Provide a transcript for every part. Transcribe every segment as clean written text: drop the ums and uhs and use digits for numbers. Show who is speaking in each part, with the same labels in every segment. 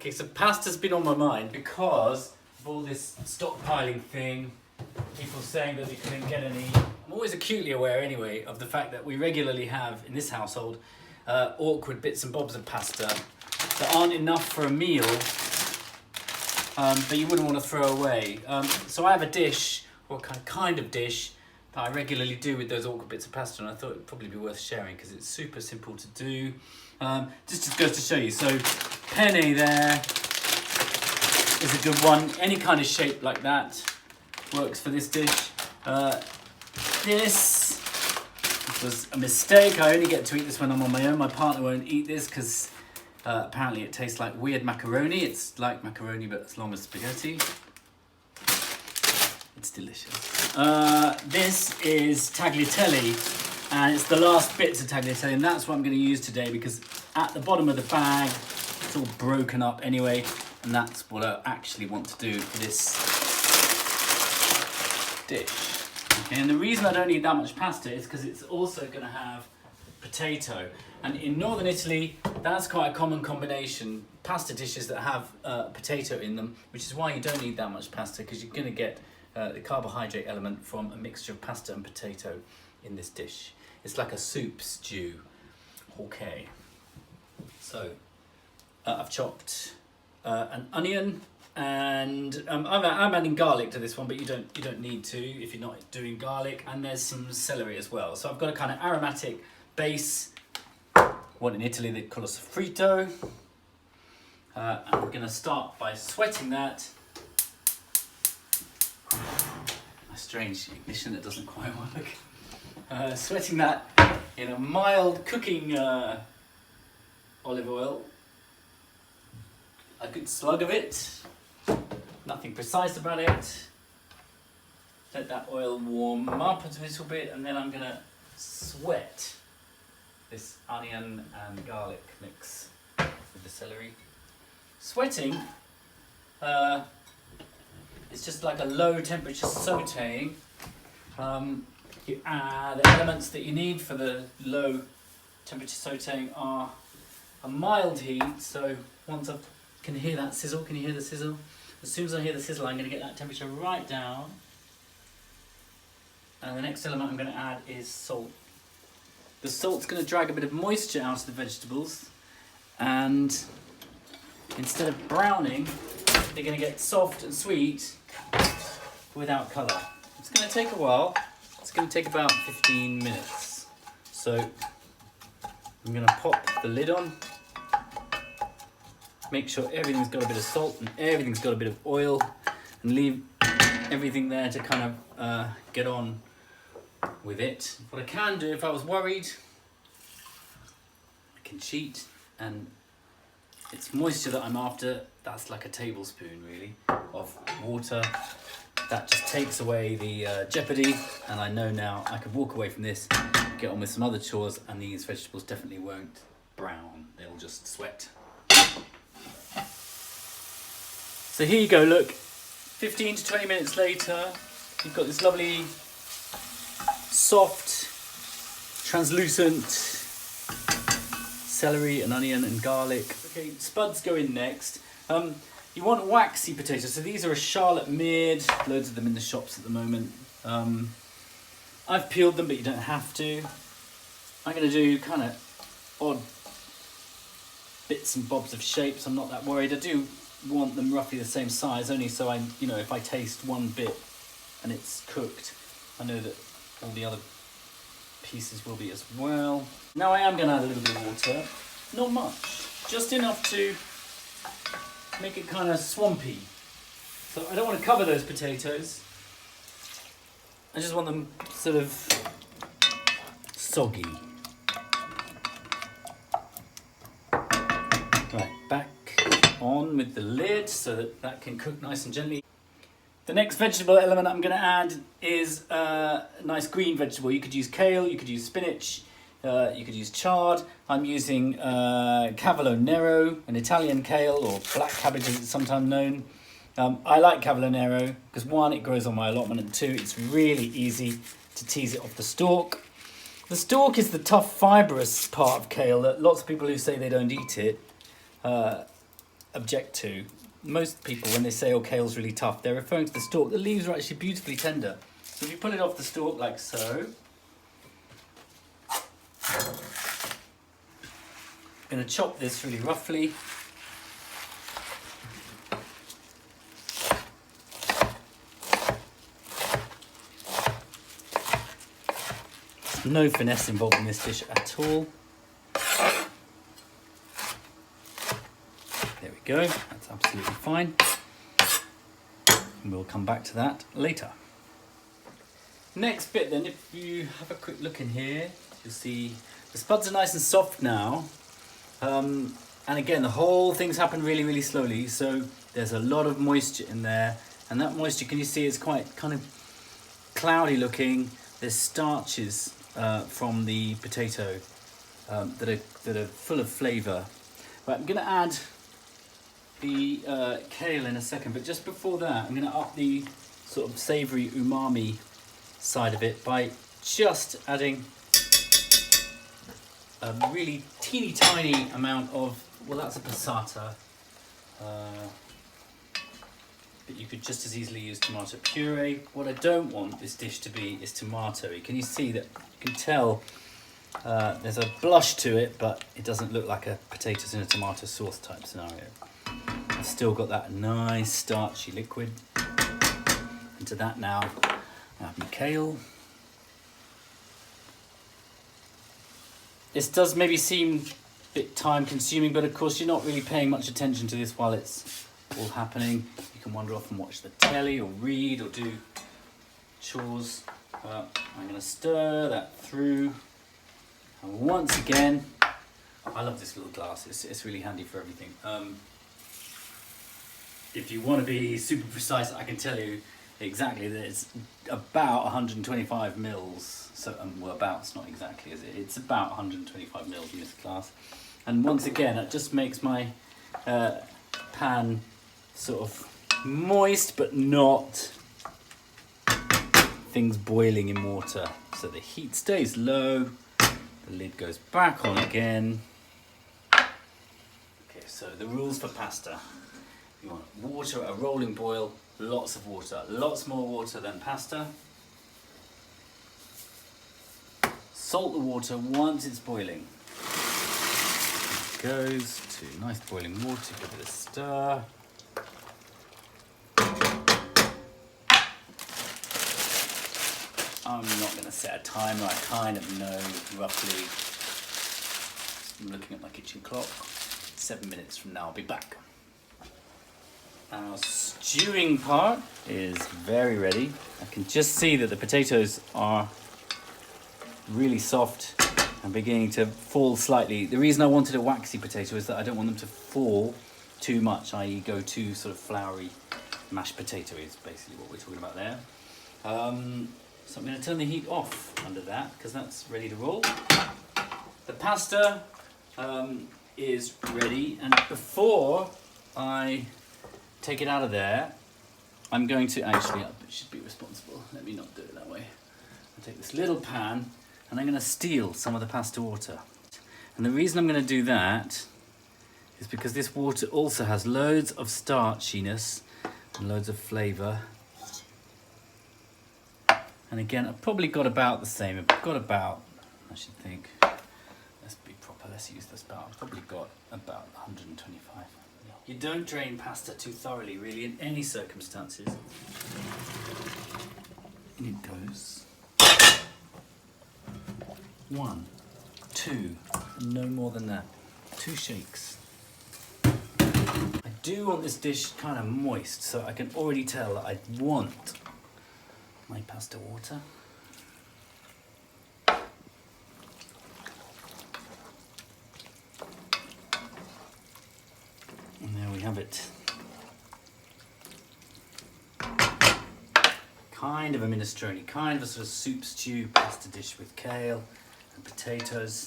Speaker 1: Okay, so pasta's been on my mind because of all this stockpiling thing, people saying that they couldn't get any. I'm always acutely aware anyway of the fact that we regularly have, in this household, awkward bits and bobs of pasta that aren't enough for a meal, but you wouldn't want to throw away. So I have a dish, or kind of dish, that I regularly do with those awkward bits of pasta, and I thought it'd probably be worth sharing because it's super simple to do. Just goes to show you. So penne there is a good one. Any kind of shape like that works for this dish. This was a mistake. I only get to eat this when I'm on my own. My partner won't eat this because apparently it tastes like weird macaroni. It's like macaroni but as long as spaghetti. It's delicious. This is tagliatelle, and it's the last bits of tagliatelle, and that's what I'm going to use today because at the bottom of the bag it's all broken up anyway, and that's what I actually want to do for this dish. Okay, and the reason I don't need that much pasta is because it's also going to have potato, and in northern Italy that's quite a common combination, pasta dishes that have potato in them, which is why you don't need that much pasta, because you're going to get the carbohydrate element from a mixture of pasta and potato in this dish. It's like a soup stew. Okay, so I've chopped an onion, and I'm adding garlic to this one, but you don't need to if you're not doing garlic. And there's some celery as well. So I've got a kind of aromatic base, what in Italy they call a sofrito. And I'm going to start by sweating that. A strange ignition that doesn't quite work. Sweating that in a mild cooking olive oil. A good slug of it. Nothing precise about it. Let that oil warm up a little bit, and then I'm going to sweat this onion and garlic mix with the celery. Sweating it's just like a low temperature sauteing. You add the elements that you need for the low temperature sauteing are a mild heat. So once I can hear that sizzle, can you hear the sizzle? As soon as I hear the sizzle, I'm going to get that temperature right down. And the next element I'm going to add is salt. The salt's going to drag a bit of moisture out of the vegetables, and instead of browning, they're going to get soft and sweet without colour. It's going to take a while. It's going to take about 15 minutes. So I'm going to pop the lid on. Make sure everything's got a bit of salt and everything's got a bit of oil, and leave everything there to kind of get on with it. What I can do if I was worried, I can cheat, and it's moisture that I'm after. That's like a tablespoon really of water. That just takes away the jeopardy, and I know now I could walk away from this, get on with some other chores, and these vegetables definitely won't brown. They'll just sweat. So here you go, look, 15 to 20 minutes later, you've got this lovely, soft, translucent celery and onion and garlic. Okay, spuds go in next. You want waxy potatoes, so these are a Charlotte mid, loads of them in the shops at the moment. I've peeled them, but you don't have to. I'm going to do kind of odd bits and bobs of shapes. I'm not that worried. I do want them roughly the same size, only so I, if I taste one bit and it's cooked, I know that all the other pieces will be as well. Now I am going to add a little bit of water, not much, just enough to make it kind of swampy. So I don't want to cover those potatoes. I just want them sort of soggy. Right, back on with the lid so that can cook nice and gently. The next vegetable element I'm going to add is a nice green vegetable. You could use kale, you could use spinach, you could use chard. I'm using cavolo nero, an Italian kale, or black cabbage as it's sometimes known. I like cavolo nero because one, it grows on my allotment, and two, it's really easy to tease it off the stalk. The stalk is the tough fibrous part of kale that lots of people who say they don't eat it object to. Most people, when they say, oh, kale's really tough, they're referring to the stalk. The leaves are actually beautifully tender. So if you pull it off the stalk like so, I'm going to chop this really roughly. No finesse involved in this dish at all. There we go, that's absolutely fine. And we'll come back to that later. Next bit then, if you have a quick look in here, you'll see the spuds are nice and soft now. And again, the whole thing's happened really, really slowly. So there's a lot of moisture in there. And that moisture, can you see, it's quite kind of cloudy looking. There's starches from the potato that are full of flavour. But I'm going to add the kale in a second, but just before that I'm going to up the sort of savoury umami side of it by just adding a really teeny tiny amount of, well, that's a passata, but you could just as easily use tomato puree. What I don't want this dish to be is tomatoey. Can you see that? You can tell there's a blush to it, but it doesn't look like a potatoes in a tomato sauce type scenario. I've still got that nice starchy liquid. Into that now, I have my kale. This does maybe seem a bit time consuming, but of course you're not really paying much attention to this while it's all happening. You can wander off and watch the telly or read or do chores. I'm going to stir that through. And once again, I love this little glass, it's really handy for everything. If you want to be super precise, I can tell you exactly that it's about 125 mils. So, well, about's not exactly, is it? It's about 125 mils in this glass. And once again, it just makes my pan sort of moist, but not things boiling in water. So the heat stays low, the lid goes back on again. Okay, so the rules for pasta. You want water at a rolling boil, lots of water, lots more water than pasta. Salt the water once it's boiling. It goes to nice boiling water, give it a stir. I'm not going to set a timer, I kind of know roughly. I'm looking at my kitchen clock. 7 minutes from now I'll be back. Our stewing part is very ready. I can just see that the potatoes are really soft and beginning to fall slightly. The reason I wanted a waxy potato is that I don't want them to fall too much, i.e. go too sort of floury. Mashed potato is basically what we're talking about there. So I'm going to turn the heat off under that because that's ready to roll. The pasta is ready, and before I take it out of there, I'm going to actually, I should be responsible, let me not do it that way. I'll take this little pan and I'm going to steal some of the pasta water. And the reason I'm going to do that is because this water also has loads of starchiness and loads of flavour. And again, I've probably got about the same. I've got about, I should think, let's be proper, let's use this about. I've probably got about 125. You don't drain pasta too thoroughly, really, in any circumstances. In it goes. 1, 2, no more than that. 2 shakes. I do want this dish kind of moist, so I can already tell that I want my pasta water. And there we have it. Kind of a minestrone, kind of a sort of soup stew pasta dish with kale and potatoes.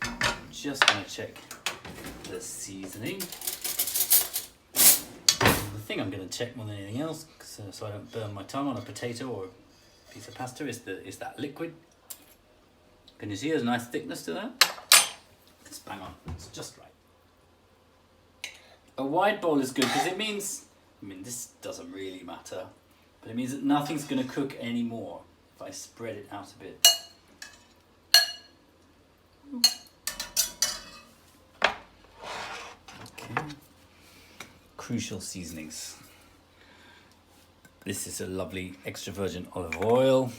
Speaker 1: I'm just going to check the seasoning. The thing I'm going to check more than anything else, so I don't burn my tongue on a potato or a piece of pasta, is that liquid. Can you see there's a nice thickness to that? It's bang on, it's just right. A wide bowl is good because it means, I mean, this doesn't really matter, but it means that nothing's going to cook anymore if I spread it out a bit. Okay. Crucial seasonings. This is a lovely extra virgin olive oil.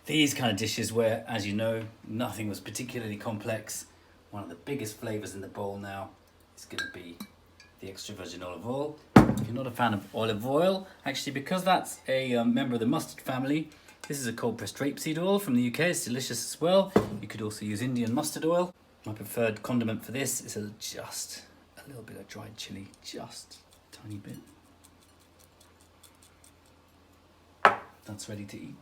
Speaker 1: These kind of dishes where, as you know, nothing was particularly complex. One of the biggest flavors in the bowl now is going to be the extra virgin olive oil. If you're not a fan of olive oil, actually, because that's a member of the mustard family, this is a cold pressed rapeseed oil from the UK. It's delicious as well. You could also use Indian mustard oil. My preferred condiment for this is just a little bit of dried chili, just a tiny bit. That's ready to eat.